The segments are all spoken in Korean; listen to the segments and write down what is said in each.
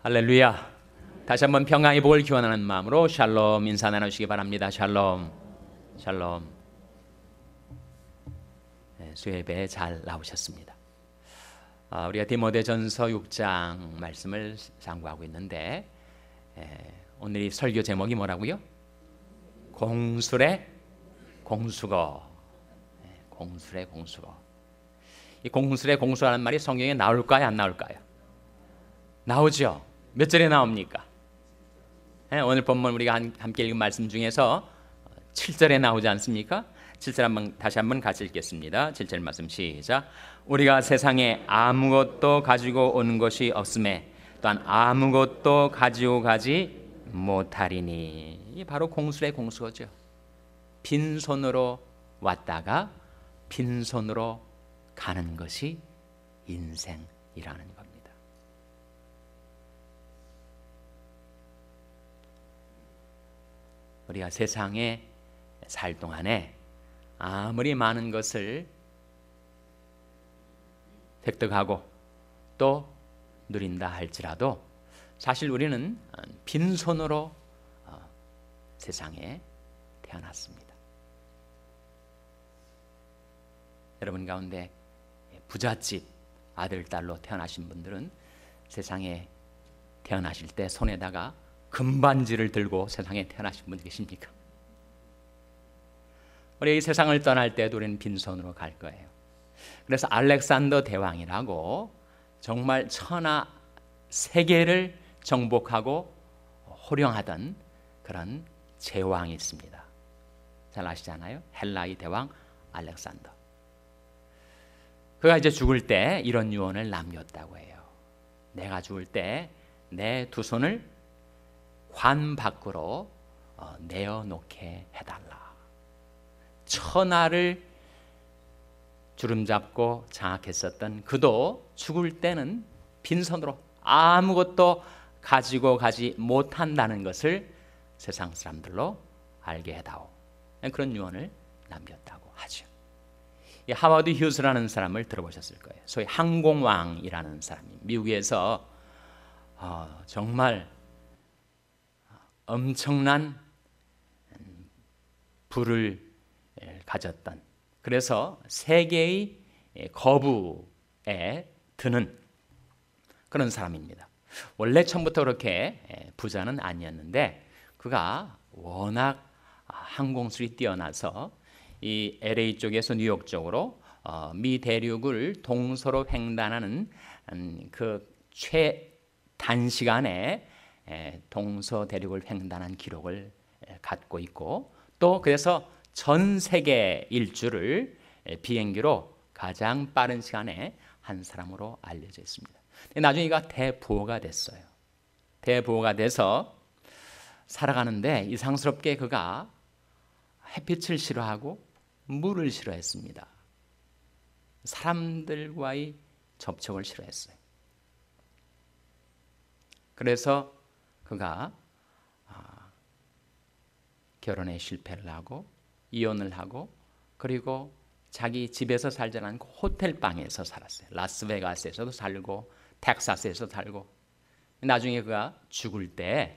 할렐루야. 다시 한번 평강의 복을 기원하는 마음으로 샬롬 인사 나누시기 바랍니다. 샬롬. 샬롬. 수요예배에 잘 나오셨습니다. 우리가 디모데전서 6장 말씀을 상고하고 있는데 오늘 이 설교 제목이 뭐라고요? 공술의 공수거. 공술의 공수거. 이 공술의 공수라는 말이 성경에 나올까요? 안 나올까요? 나오죠. 몇 절에 나옵니까? 오늘 본문 우리가 함께 읽은 말씀 중에서 7절에 나오지 않습니까? 7절 다시 한번 같이 읽겠습니다. 7절 말씀 시작. 우리가 세상에 아무것도 가지고 온 것이 없음에 또한 아무것도 가지고 가지 못하리니. 이게 바로 공술의 공수거죠. 빈손으로 왔다가 빈손으로 가는 것이 인생이라는 겁니다. 우리가 세상에 살 동안에 아무리 많은 것을 획득하고 또 누린다 할지라도 사실 우리는 빈손으로 세상에 태어났습니다. 여러분 가운데 부잣집 아들, 딸로 태어나신 분들은 세상에 태어나실 때 손에다가 금반지를 들고 세상에 태어나신 분 계십니까? 우리 이 세상을 떠날 때도 우리는 빈손으로 갈 거예요. 그래서 알렉산더 대왕이라고 정말 천하 세계를 정복하고 호령하던 그런 제왕이 있습니다. 잘 아시잖아요. 헬라의 대왕 알렉산더. 그가 이제 죽을 때 이런 유언을 남겼다고 해요. 내가 죽을 때 내 두 손을 관 밖으로 내어놓게 해달라. 천하를 주름잡고 장악했었던 그도 죽을 때는 빈손으로 아무것도 가지고 가지 못한다는 것을 세상 사람들로 알게 해다오. 그런 유언을 남겼다고 하죠. 이 하워드 휴스라는 사람을 들어보셨을 거예요. 소위 항공왕이라는 사람이 미국에서 정말 엄청난 부를 가졌던, 그래서 세계의 거부에 드는 그런 사람입니다. 원래 처음부터 그렇게 부자는 아니었는데 그가 워낙 항공술이 뛰어나서 이 LA 쪽에서 뉴욕 쪽으로 미 대륙을 동서로 횡단하는 그 최단시간에 동서 대륙을 횡단한 기록을 갖고 있고, 또 그래서 전 세계 일주를 비행기로 가장 빠른 시간에 한 사람으로 알려져 있습니다. 나중에 그가 대부호가 됐어요. 대부호가 돼서 살아가는데 이상스럽게 그가 햇빛을 싫어하고 물을 싫어했습니다. 사람들과의 접촉을 싫어했어요. 그래서 그가 결혼에 실패를 하고 이혼을 하고 그리고 자기 집에서 살지 않고 호텔방에서 살았어요. 라스베가스에서도 살고 텍사스에서 살고, 나중에 그가 죽을 때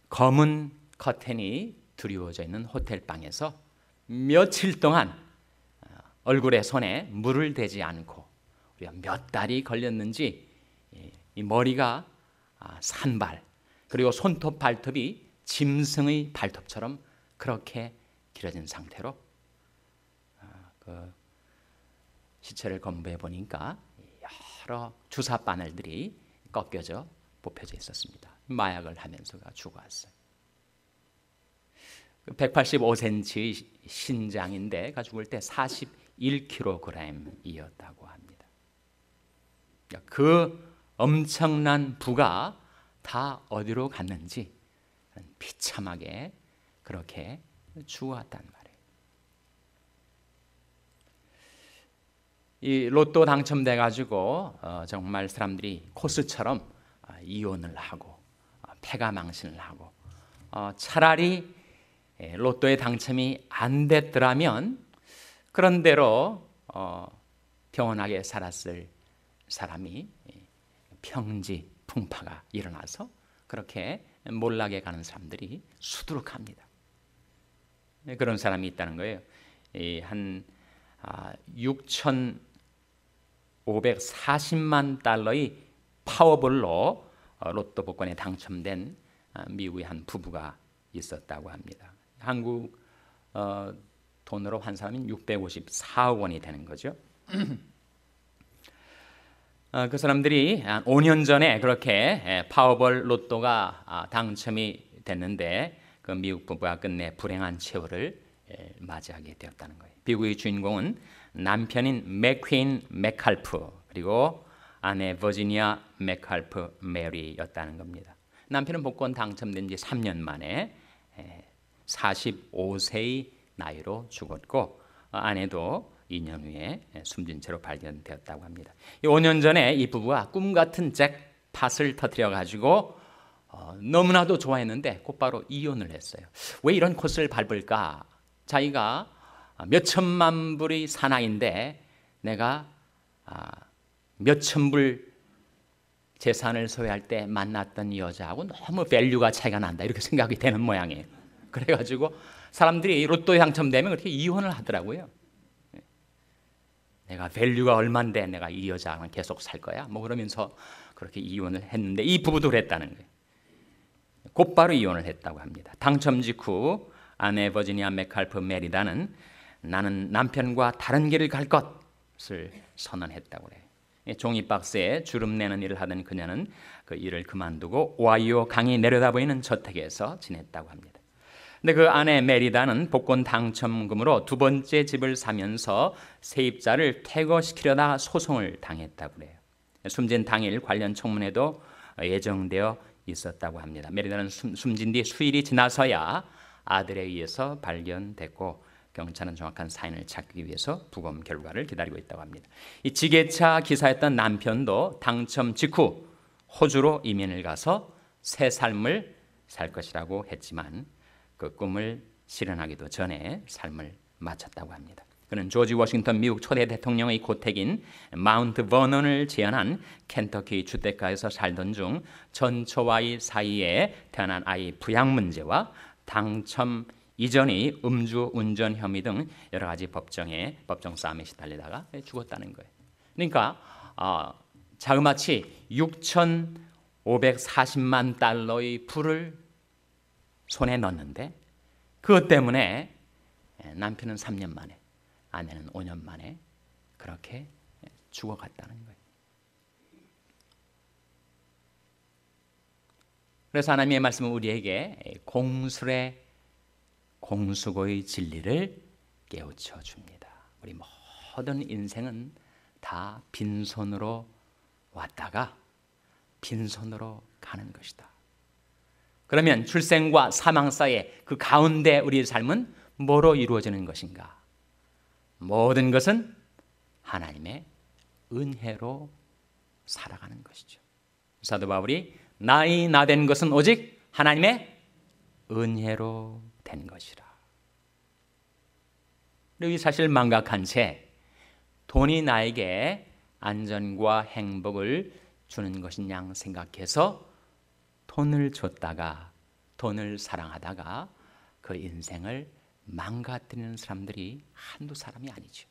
검은 커튼이 드리워져 있는 호텔방에서 며칠 동안 얼굴에 손에 물을 대지 않고, 우리가 몇 달이 걸렸는지 이 머리가 산발, 그리고 손톱 발톱이 짐승의 발톱처럼 그렇게 길어진 상태로 그 시체를 검부해 보니까 여러 주사 바늘들이 꺾여져 뽑혀져 있었습니다. 마약을 하면서가 죽어왔어요. 185cm의 신장인데 그가 죽을 때 41kg이었다고 합니다. 그 엄청난 부가 다 어디로 갔는지 비참하게 그렇게 죽어왔단 말이에요. 이 로또 당첨돼 가지고 정말 사람들이 코스처럼 이혼을 하고 패가망신을 하고, 차라리 로또에 당첨이 안 됐더라면 그런 대로 평온하게 살았을 사람이 평지 풍파가 일어나서 그렇게 몰락해 가는 사람들이 수두룩합니다. 그런 사람이 있다는 거예요. 한 6,540만 달러의 파워볼로 로또 복권에 당첨된 미국의 한 부부가 있었다고 합니다. 한국 돈으로 환산하면 654억 원이 되는 거죠. 그 사람들이 5년 전에 그렇게 파워볼 로또가 당첨이 됐는데 그 미국 부부가 끝내 불행한 최후를 맞이하게 되었다는 거예요. 비극의 주인공은 남편인 맥퀸 맥칼프 그리고 아내 버지니아 맥칼프 메리였다는 겁니다. 남편은 복권 당첨된 지 3년 만에 45세의 나이로 죽었고 아내도 2년 후에 숨진 채로 발견되었다고 합니다. 5년 전에 이 부부가 꿈 같은 잭팟을 터뜨려 가지고 너무나도 좋아했는데 곧바로 이혼을 했어요. 왜 이런 코스를 밟을까? 자기가 몇 천만 불의 사나이인데 내가 몇 천 불 재산을 소유할 때 만났던 여자하고 너무 밸류가 차이가 난다 이렇게 생각이 되는 모양이에요. 그래가지고 사람들이 로또에 당첨되면 그렇게 이혼을 하더라고요. 내가 밸류가 얼만데 내가 이 여자랑 계속 살 거야? 뭐 그러면서 그렇게 이혼을 했는데 이 부부도 그랬다는 거예요. 곧바로 이혼을 했다고 합니다. 당첨 직후 아내 버지니아 맥칼프 메리다는 나는 남편과 다른 길을 갈 것을 선언했다고 그래요. 종이박스에 주름 내는 일을 하던 그녀는 그 일을 그만두고 오하이오 강이 내려다보이는 저택에서 지냈다고 합니다. 근데 그 아내 메리다는 복권 당첨금으로 두 번째 집을 사면서 세입자를 퇴거시키려다 소송을 당했다고 그래요. 숨진 당일 관련 청문회도 예정되어 있었다고 합니다. 메리다는 숨진 뒤 수일이 지나서야 아들에 의해서 발견됐고 경찰은 정확한 사인을 찾기 위해서 부검 결과를 기다리고 있다고 합니다. 이 지게차 기사였던 남편도 당첨 직후 호주로 이민을 가서 새 삶을 살 것이라고 했지만 그 꿈을 실현하기도 전에 삶을 마쳤다고 합니다. 그는 조지 워싱턴 미국 초대 대통령의 고택인 마운트 버넌을 재현한 켄터키 주택가에서 살던 중 전처와의 사이에 태어난 아이 부양 문제와 당첨 이전의 음주운전 혐의 등 여러 가지 법정 싸움에 시달리다가 죽었다는 거예요. 그러니까 자그마치 6,540만 달러의 부를 손에 넣었는데 그것 때문에 남편은 3년 만에 아내는 5년 만에 그렇게 죽어갔다는 거예요. 그래서 하나님의 말씀은 우리에게 공수고의 진리를 깨우쳐 줍니다. 우리 모든 인생은 다 빈손으로 왔다가 빈손으로 가는 것이다. 그러면 출생과 사망 사이에 그 가운데 우리의 삶은 뭐로 이루어지는 것인가? 모든 것은 하나님의 은혜로 살아가는 것이죠. 사도 바울이 나의 나 된 것은 오직 하나님의 은혜로 된 것이라. 그리고 이 사실 망각한 채 돈이 나에게 안전과 행복을 주는 것인 양 생각해서 돈을 줬다가 돈을 사랑하다가 그 인생을 망가뜨리는 사람들이 한두 사람이 아니죠.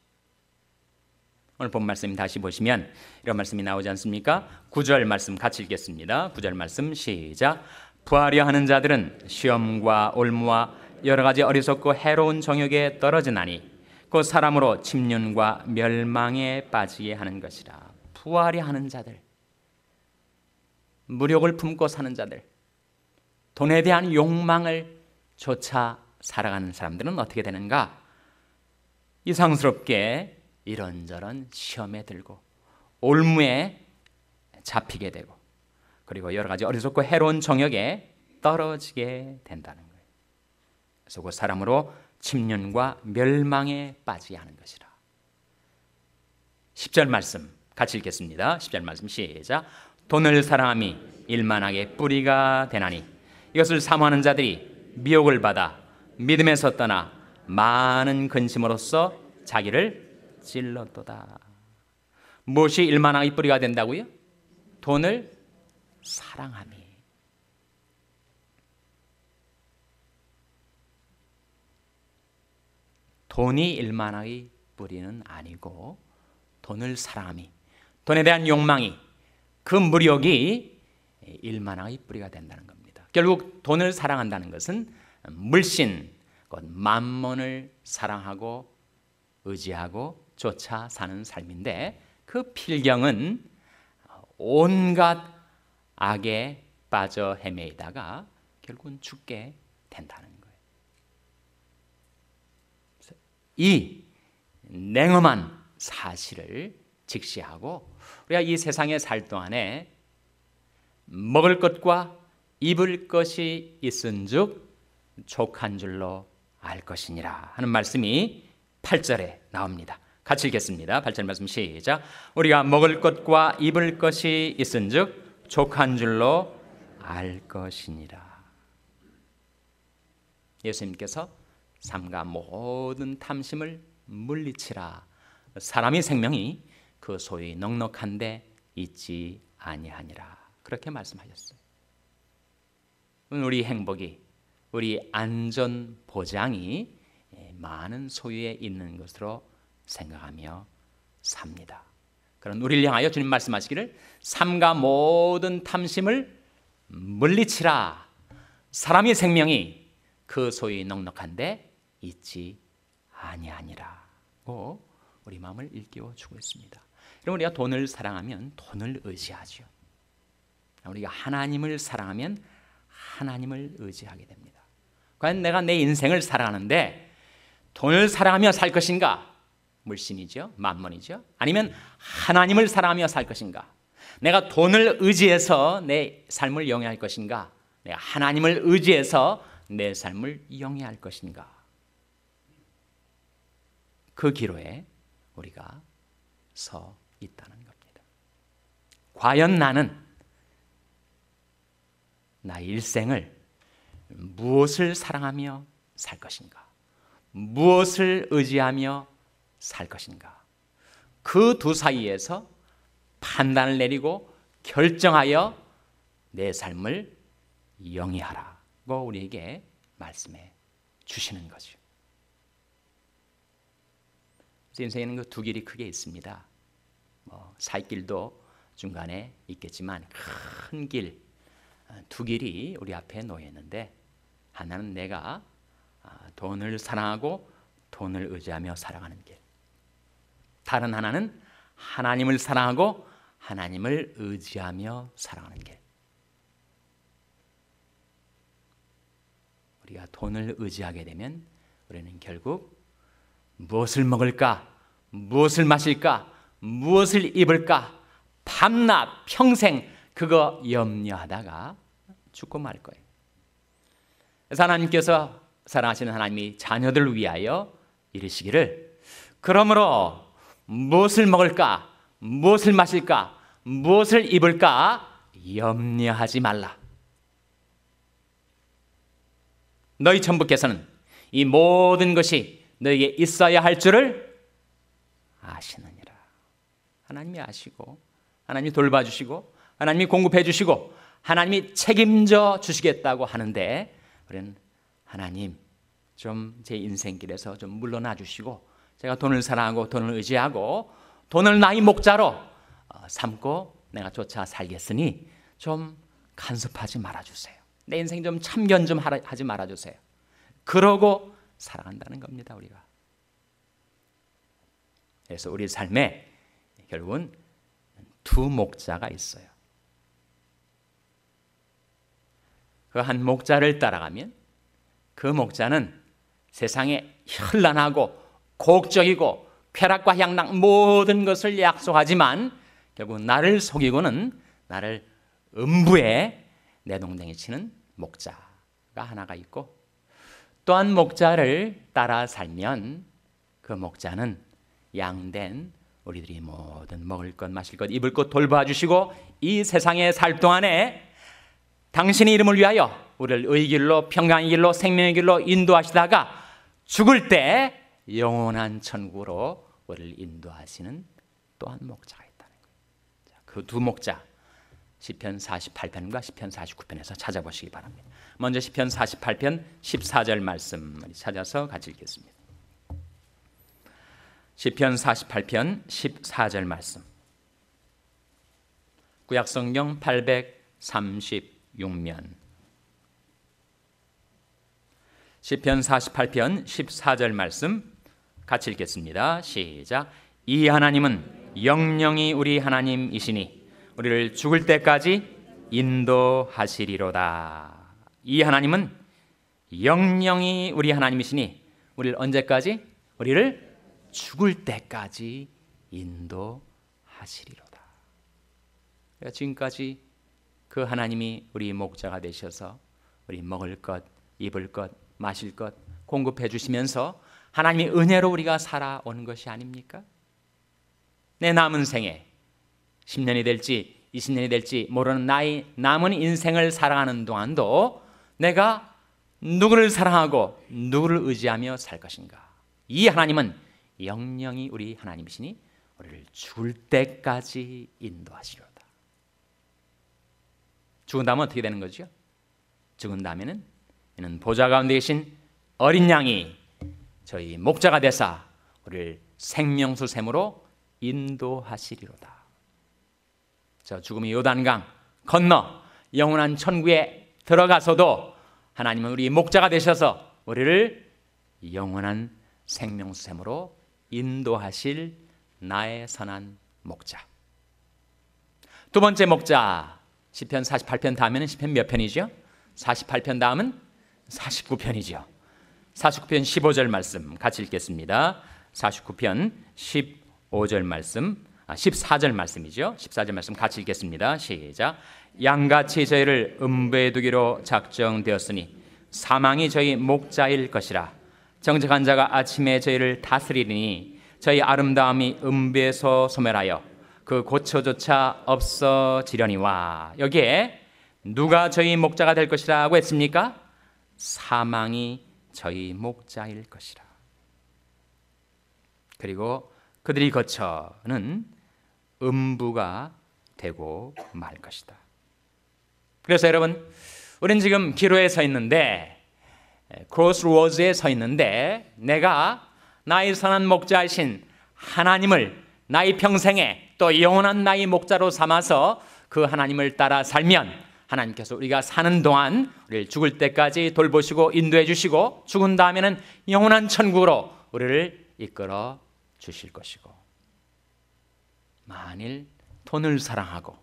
오늘 본 말씀 다시 보시면 이런 말씀이 나오지 않습니까? 9절 말씀 같이 읽겠습니다. 9절 말씀 시작. 부하려 하는 자들은 시험과 올무와 여러 가지 어리석고 해로운 정욕에 떨어지나니 그 사람으로 침륜과 멸망에 빠지게 하는 것이라. 부하려 하는 자들, 무력을 품고 사는 자들, 돈에 대한 욕망을 쫓아 살아가는 사람들은 어떻게 되는가? 이상스럽게 이런저런 시험에 들고 올무에 잡히게 되고 그리고 여러 가지 어리석고 해로운 정욕에 떨어지게 된다는 거예요. 그래서 그 사람으로 침륜과 멸망에 빠지게 하는 것이라. 10절 말씀 같이 읽겠습니다. 10절 말씀 시작. 돈을 사랑함이 일만하게 뿌리가 되나니 이것을 사모하는 자들이 미혹을 받아 믿음에서 떠나 많은 근심으로써 자기를 찔렀도다. 무엇이 일만하게 뿌리가 된다고요? 돈을 사랑함이. 돈이 일만의 뿌리는 아니고 돈을 사랑함이, 돈에 대한 욕망이, 그 무력이 일만의 뿌리가 된다는 겁니다. 결국 돈을 사랑한다는 것은 물신, 곧 만몬을 사랑하고 의지하고 쫓아 사는 삶인데, 그 필경은 온갖 악에 빠져 헤매이다가 결국은 죽게 된다는 거예요. 이 냉엄한 사실을 직시하고 우리가 이 세상에 살 동안에 먹을 것과 입을 것이 있은즉 족한 줄로 알 것이니라 하는 말씀이 8절에 나옵니다. 같이 읽겠습니다. 8절 말씀 시작. 우리가 먹을 것과 입을 것이 있은즉 족한 줄로 알 것이니라. 예수님께서 삼가 모든 탐심을 물리치라. 사람의 생명이 그 소위 넉넉한데 있지 아니하니라. 그렇게 말씀하셨어요. 우리 행복이, 우리 안전 보장이 많은 소유에 있는 것으로 생각하며 삽니다. 그런 우리를 향하여 주님 말씀하시기를 삼가 모든 탐심을 물리치라. 사람의 생명이 그 소위 넉넉한데 있지 아니하니라고 우리 마음을 일깨워 주고 있습니다. 여러분, 우리가 돈을 사랑하면 돈을 의지하죠. 우리가 하나님을 사랑하면 하나님을 의지하게 됩니다. 과연 내가 내 인생을 살아가는데 돈을 사랑하며 살 것인가? 물신이죠, 만몬이죠. 아니면 하나님을 사랑하며 살 것인가? 내가 돈을 의지해서 내 삶을 영위할 것인가? 내가 하나님을 의지해서 내 삶을 영위할 것인가? 그 기로에 우리가 서 있다는 겁니다. 과연 나는 나의 일생을 무엇을 사랑하며 살 것인가? 무엇을 의지하며 살 것인가? 그 두 사이에서 판단을 내리고 결정하여 내 삶을 영위하라고 우리에게 말씀해 주시는 거죠. 인생에는 그 두 길이 크게 있습니다. 살 길도 중간에 있겠지만 큰 길, 두 길이 우리 앞에 놓여 있는데, 하나는 내가 돈을 사랑하고 돈을 의지하며 살아가는 길, 다른 하나는 하나님을 사랑하고 하나님을 의지하며 살아가는 길. 우리가 돈을 의지하게 되면 우리는 결국 무엇을 먹을까, 무엇을 마실까, 무엇을 입을까, 밤낮 평생 그거 염려하다가 죽고 말 거예요. 그래서 하나님께서, 사랑하시는 하나님이 자녀들을 위하여 이르시기를, 그러므로 무엇을 먹을까, 무엇을 마실까, 무엇을 입을까 염려하지 말라. 너희 천부께서는 이 모든 것이 너에게 있어야 할 줄을 아시느니라. 하나님이 아시고, 하나님이 돌봐주시고, 하나님이 공급해 주시고, 하나님이 책임져 주시겠다고 하는데, 우리는 하나님 좀 제 인생길에서 좀 물러나 주시고, 제가 돈을 사랑하고 돈을 의지하고 돈을 나의 목자로 삼고 내가 쫓아 살겠으니 좀 간섭하지 말아주세요. 내 인생 좀 참견 좀 하지 말아주세요. 그러고 살아간다는 겁니다, 우리가. 그래서 우리 삶에 결국은 두 목자가 있어요. 그 한 목자를 따라가면 그 목자는 세상에 현란하고 곡적이고 쾌락과 향락 모든 것을 약속하지만 결국 나를 속이고는 나를 음부에 내동댕이 치는 목자가 하나가 있고, 또한 목자를 따라 살면 그 목자는 양된 우리들이 모든 먹을 것, 마실 것, 입을 것 돌봐주시고 이 세상에 살 동안에 당신의 이름을 위하여 우리를 의의 길로, 평강의 길로, 생명의 길로 인도하시다가 죽을 때 영원한 천국으로 우리를 인도하시는 또한 목자가 있다는 거예요. 그 두 목자, 시편 48편과 시편 49편에서 찾아보시기 바랍니다. 먼저 시편 48편 14절 말씀 찾아서 같이 읽겠습니다. 시편 48편 14절 말씀. 구약성경 836면. 시편 48편 14절 말씀 같이 읽겠습니다. 시작. 이 하나님은 영영이 우리 하나님이시니 우리를 죽을 때까지 인도하시리로다. 이 하나님은 영영이 우리 하나님이시니 우리를 언제까지? 우리를 죽을 때까지 인도하시리로다. 지금까지 그 하나님이 우리 목자가 되셔서 우리 먹을 것, 입을 것, 마실 것 공급해 주시면서 하나님의 은혜로 우리가 살아온 것이 아닙니까? 내 남은 생에 10년이 될지 20년이 될지 모르는 나의 남은 인생을 살아가는 동안도 내가 누구를 사랑하고 누구를 의지하며 살 것인가? 이 하나님은 영영이 우리 하나님이시니 우리를 죽을 때까지 인도하시리로다. 죽은 다음은 어떻게 되는 거죠? 죽은 다음에는 이는 보좌 가운데 계신 어린 양이 저희 목자가 되사 우리를 생명수 샘으로 인도하시리로다. 저 죽음의 요단강 건너 영원한 천국에 들어가서도 하나님은 우리 목자가 되셔서 우리를 영원한 생명수 샘으로 인도하실 나의 선한 목자. 두 번째 목자, 시편 48편 다음에는 시편 몇 편이죠? 48편 다음은 49편이죠. 49편 15절 말씀 같이 읽겠습니다. 49편 15절 말씀, 14절 말씀이죠. 14절 말씀 같이 읽겠습니다. 시작. 양같이 저희를 음부에 두기로 작정되었으니 사망이 저희 목자일 것이라. 정직한 자가 아침에 저희를 다스리리니 저희 아름다움이 음부에서 소멸하여 그 고초조차 없어지려니와. 여기에 누가 저희 목자가 될 것이라고 했습니까? 사망이 저희 목자일 것이라. 그리고 그들이 거쳐는 음부가 되고 말 것이다. 그래서 여러분, 우리는 지금 기로에 서 있는데, 크로스로드에 서 있는데, 내가 나의 선한 목자이신 하나님을 나의 평생에 또 영원한 나의 목자로 삼아서 그 하나님을 따라 살면 하나님께서 우리가 사는 동안 우리를 죽을 때까지 돌보시고 인도해 주시고 죽은 다음에는 영원한 천국으로 우리를 이끌어 주실 것이고, 만일 돈을 사랑하고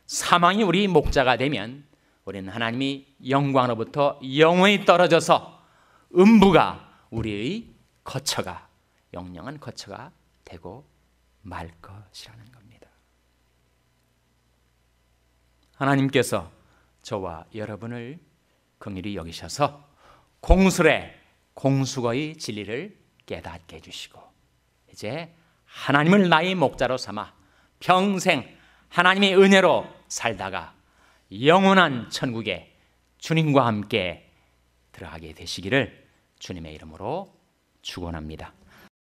사망이 우리 목자가 되면 우리는 하나님이 영광으로부터 영원히 떨어져서 음부가 우리의 거처가, 영영한 거처가 되고 말 것이라는 겁니다. 하나님께서 저와 여러분을 긍휼히 여기셔서 공술의 공수거의 진리를 깨닫게 해주시고 이제 하나님을 나의 목자로 삼아 평생 하나님의 은혜로 살다가 영원한 천국에 주님과 함께 들어가게 되시기를 주님의 이름으로 축원합니다.